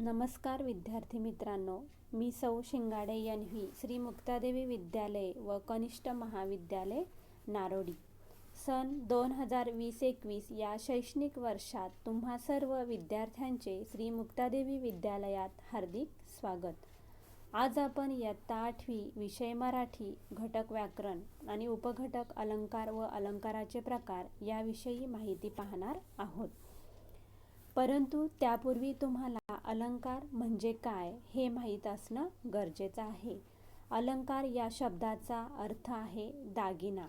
नमस्कार विद्यार्थी मित्रांनो, मी सौ शिंगाडे यांनी श्री मुक्तादेवी विद्यालय व कनिष्ठ महाविद्यालय नारोडी सन 2020-21 या शैक्षणिक वर्षात तुम्हा सर्व विद्यार्थ्यांचे श्री मुक्तादेवी विद्यालयात हार्दिक स्वागत। आज आपण इयत्ता 8वी विषय मराठी घटक व्याकरण आणि उपघटक अलंकार व अलंकाराचे प्रकार याविषयी माहिती पाहणार आहोत। परंतु त्यापूर्वी तुम्हाला अलंकार म्हणजे काय हे माहीत असणं गरजेचं आहे। अलंकार या शब्दाचा अर्थ आहे दागिना।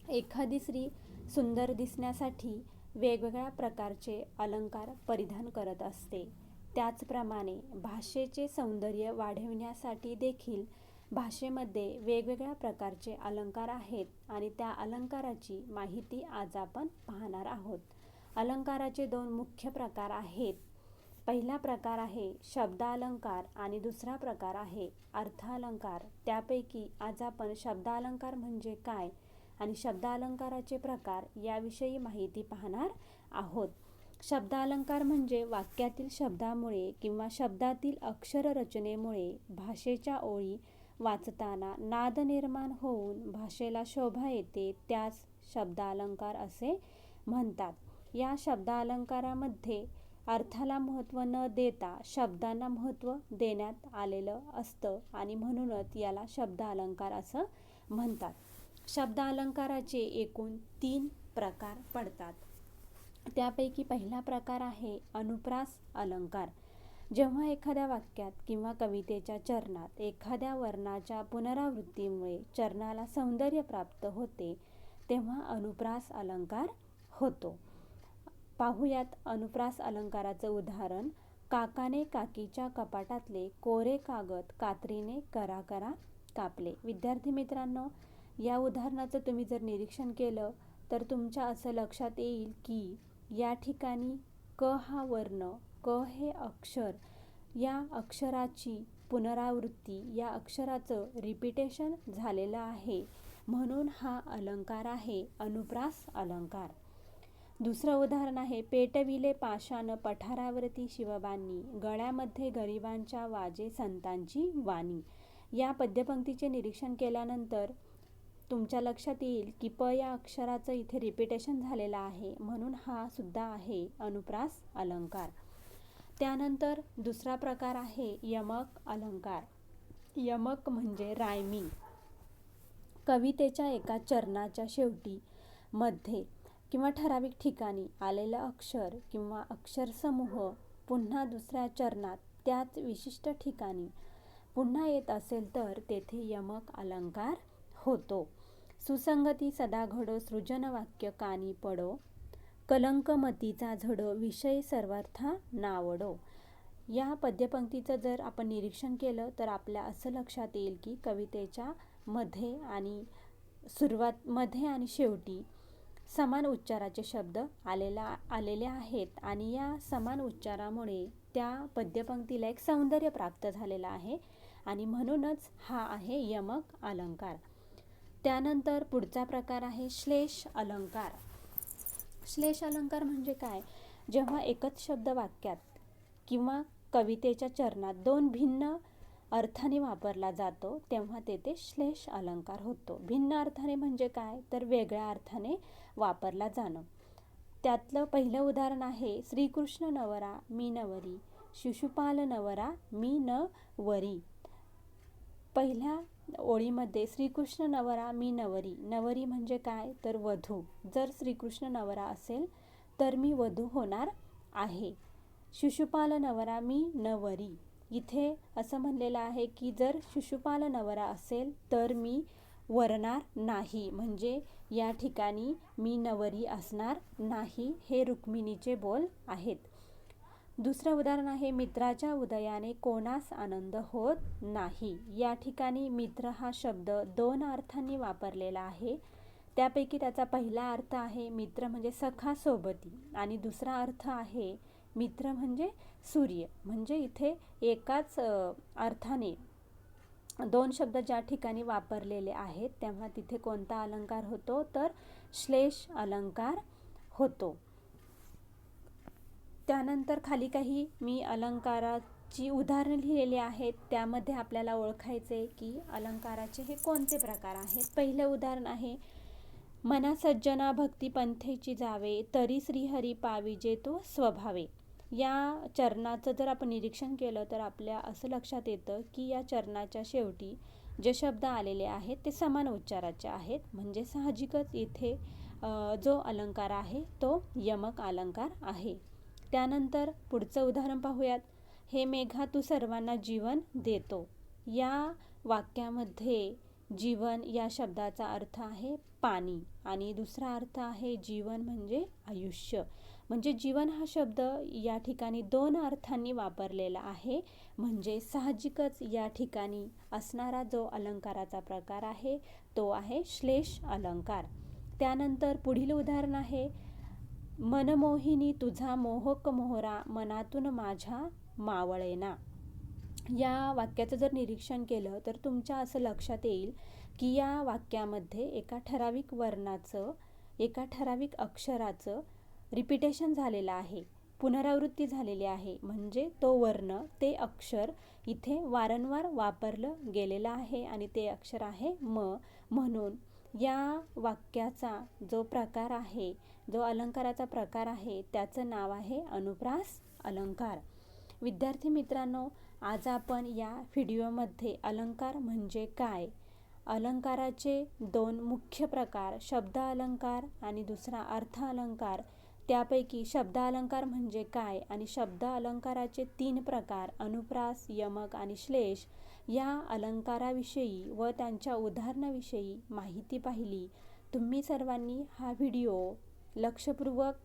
एखादी स्त्री सुंदर दिसण्यासाठी वेगवेगळ्या प्रकारचे अलंकार परिधान करत असते। त्याचप्रमाणे भाषेचे सौंदर्य वाढविण्यासाठी देखील भाषेमध्ये वेगवेगळ्या प्रकारचे अलंकार आहेत आणि त्या अलंकाराची माहिती आज आपण पाहणार आहोत। अलंकाराचे दोन मुख्य प्रकार आहेत। पहिला प्रकार आहे शब्दालंकार आणि दुसरा प्रकार आहे अर्थालंकार। त्यापैकी आज आपण शब्दालंकार म्हणजे काय आणि शब्दालंकाराचे प्रकार याविषयी माहिती पाहणार आहोत। शब्दालंकार म्हणजे वाक्यातील शब्दामुळे किंवा शब्दातील अक्षर रचनेमुळे भाषेच्या ओळी वाचताना नाद निर्माण होऊन भाषेला शोभा येते, त्यास शब्दालंकार असे म्हणतात। या शब्दालंकारामध्ये अर्थाला महत्त्व न देता शब्दांना महत्त्व देण्यात आलेलं असतं आणि म्हणूनच याला शब्दालंकार असं म्हणतात। शब्दालंकाराचे एकूण 3 प्रकार पडतात। त्यापैकी पहिला प्रकार आहे अनुप्रास अलंकार। जेव्हा एखाद्या वाक्यात किंवा कवितेच्या चरणात एखाद्या वर्णाच्या पुनरावृत्तीमुळे चरणाला सौंदर्य प्राप्त होते तेव्हा अनुप्रास अलंकार होतो। पाहुयात अनुप्रास अलंकाराचं उदाहरण। काकाने काकीच्या कपाटातले कोरे कागद कात्रीने करा कापले। विद्यार्थी मित्रांनो, या उदाहरणाचं तुम्ही जर निरीक्षण केलं तर तुमच्या असं लक्षात येईल की या ठिकाणी क हा वर्ण, क हे अक्षर, या अक्षराची पुनरावृत्ती, या अक्षराचं रिपिटेशन झालेलं आहे, म्हणून हा अलंकार आहे अनुप्रास अलंकार। दुसरं उदाहरण आहे पेटविले पाषाण पठारावरती शिवबांनी, गळ्यामध्ये गरिबांच्या वाजे संतांची वाणी। या पद्यपंक्तीचे निरीक्षण केल्यानंतर तुमच्या लक्षात येईल की प या अक्षराचं इथे रिपिटेशन झालेलं आहे, म्हणून हा सुद्धा आहे अनुप्रास अलंकार। त्यानंतर दुसरा प्रकार आहे यमक अलंकार। यमक म्हणजे रायमिंग। कवितेच्या एका चरणाच्या शेवटी, मध्ये किंवा ठराविक ठिकाणी आलेलं अक्षर किंवा अक्षरसमूह पुन्हा दुसऱ्या चरणात त्याच विशिष्ट ठिकाणी पुन्हा येत असेल तर तेथे यमक अलंकार होतो। सुसंगती सदा घडो सृजन वाक्य कानी पडो, कलंक मतीचा झडो विषय सर्वार्था नावडो। या पद्यपंक्तीचं जर आपण निरीक्षण केलं तर आपल्या असं लक्षात येईल की कवितेच्या मध्ये आणि शेवटी समान उच्चाराचे शब्द आलेले आहेत आणि या समान उच्चारामुळे त्या पद्यपंक्तीला एक सौंदर्य प्राप्त झालेलं आहे आणि म्हणूनच हा आहे यमक अलंकार। त्यानंतर पुढचा प्रकार आहे श्लेष अलंकार। श्लेष अलंकार म्हणजे काय? जेव्हा एकच शब्द वाक्यात किंवा कवितेच्या चरणात 2 भिन्न अर्थाने वापरला जातो तेव्हा तेथे श्लेष अलंकार होतो। भिन्न अर्थाने म्हणजे काय? तर वेगळ्या अर्थाने वापरला जाणं। त्यातलं पहिलं उदाहरण आहे श्रीकृष्ण नवरा मी नवरी, शिशुपाल नवरा मी नवरी। पहिल्या ओळीमध्ये श्रीकृष्ण नवरा मी नवरी, नवरी म्हणजे काय तर वधू। जर श्रीकृष्ण नवरा असेल तर मी वधू होणार आहे। शिशुपाल नवरा मी नवरी, इथे असं म्हणलेलं आहे की जर शिशुपाल नवरा असेल तर मी वरणार नाही, म्हणजे या ठिकाणी मी नवरी असणार नाही, हे रुक्मिणीचे बोल आहेत। दुसरं उदाहरण आहे मित्राच्या उदयाने कोणास आनंद होत नाही। या ठिकाणी मित्र हा शब्द 2 अर्थांनी वापरलेला आहे। त्यापैकी त्याचा पहिला अर्थ आहे मित्र म्हणजे सखा सोबती आणि दुसरा अर्थ आहे मित्र म्हणजे सूर्य। म्हणजे इथे एकाच अर्थाने 2 शब्द ज्या ठिकाणी वापरलेले आहेत तेव्हा तिथे कोणता अलंकार होतो तर श्लेष अलंकार होतो। त्यानंतर खाली काही मी अलंकाराची उदाहरणं लिहिलेली आहेत. त्यामध्ये आपल्याला ओळखायचे की अलंकाराचे हे कोणते प्रकार आहेत. पहिलं उदाहरण आहे, मना सज्जना भक्ती पंथेची जावे, तरी श्रीहरी पाविजे तो स्वभावे. या चरणाचं जर आपण निरीक्षण केलं तर आपल्या असं लक्षात येतं की या चरणाच्या शेवटी जे शब्द आलेले आहेत ते समान उच्चाराचे आहेत. म्हणजे साहजिकच इथे जो अलंकार आहे तो यमक अलंकार आहे. त्यानंतर पुढचं उदाहरण पाहूयात. हे मेघा तू सर्वांना जीवन देतो. या वाक्यामध्ये जीवन या शब्दाचा अर्थ आहे पाणी आणि दुसरा अर्थ आहे जीवन म्हणजे आयुष्य. म्हणजे जीवन हा शब्द या ठिकाणी दोन अर्थांनी वापरलेला आहे. म्हणजे साहजिकच या ठिकाणी असणारा जो अलंकाराचा प्रकार आहे तो आहे श्लेष अलंकार. त्यानंतर पुढील उदाहरण आहे, मनमोहिनी तुझा मोहक मोहरा, मनातून माझ्या मावळेना. या वाक्याचं जर निरीक्षण केलं तर तुमच्या असं लक्षात येईल की या वाक्यामध्ये एका ठराविक वर्णाचं, एका ठराविक अक्षराचं रिपिटेशन झालेलं आहे, पुनरावृत्ती झालेली आहे. म्हणजे तो वर्ण, ते अक्षर इथे वारंवार वापरलं गेलेलं आहे आणि ते अक्षर आहे म. म्हणून या वाक्याचा जो प्रकार आहे, जो अलंकाराचा प्रकार आहे त्याचं नाव आहे अनुप्रास अलंकार. विद्यार्थी मित्रांनो, आज आपण या व्हिडिओमध्ये अलंकार म्हणजे काय, अलंकाराचे दोन मुख्य प्रकार, शब्द अलंकार आणि दुसरा अर्थ अलंकार, त्यापैकी शब्द अलंकार म्हणजे काय आणि शब्द अलंकाराचे 3 प्रकार अनुप्रास, यमक आणि श्लेष, या अलंकाराविषयी व त्यांच्या उदाहरणाविषयी माहिती पाहिली. तुम्ही सर्वांनी हा व्हिडिओ लक्षपूर्वक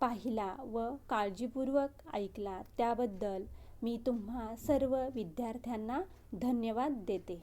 पाहिला व काळजीपूर्वक ऐकला त्याबद्दल मी तुम्हा सर्व विद्यार्थ्यांना धन्यवाद देते.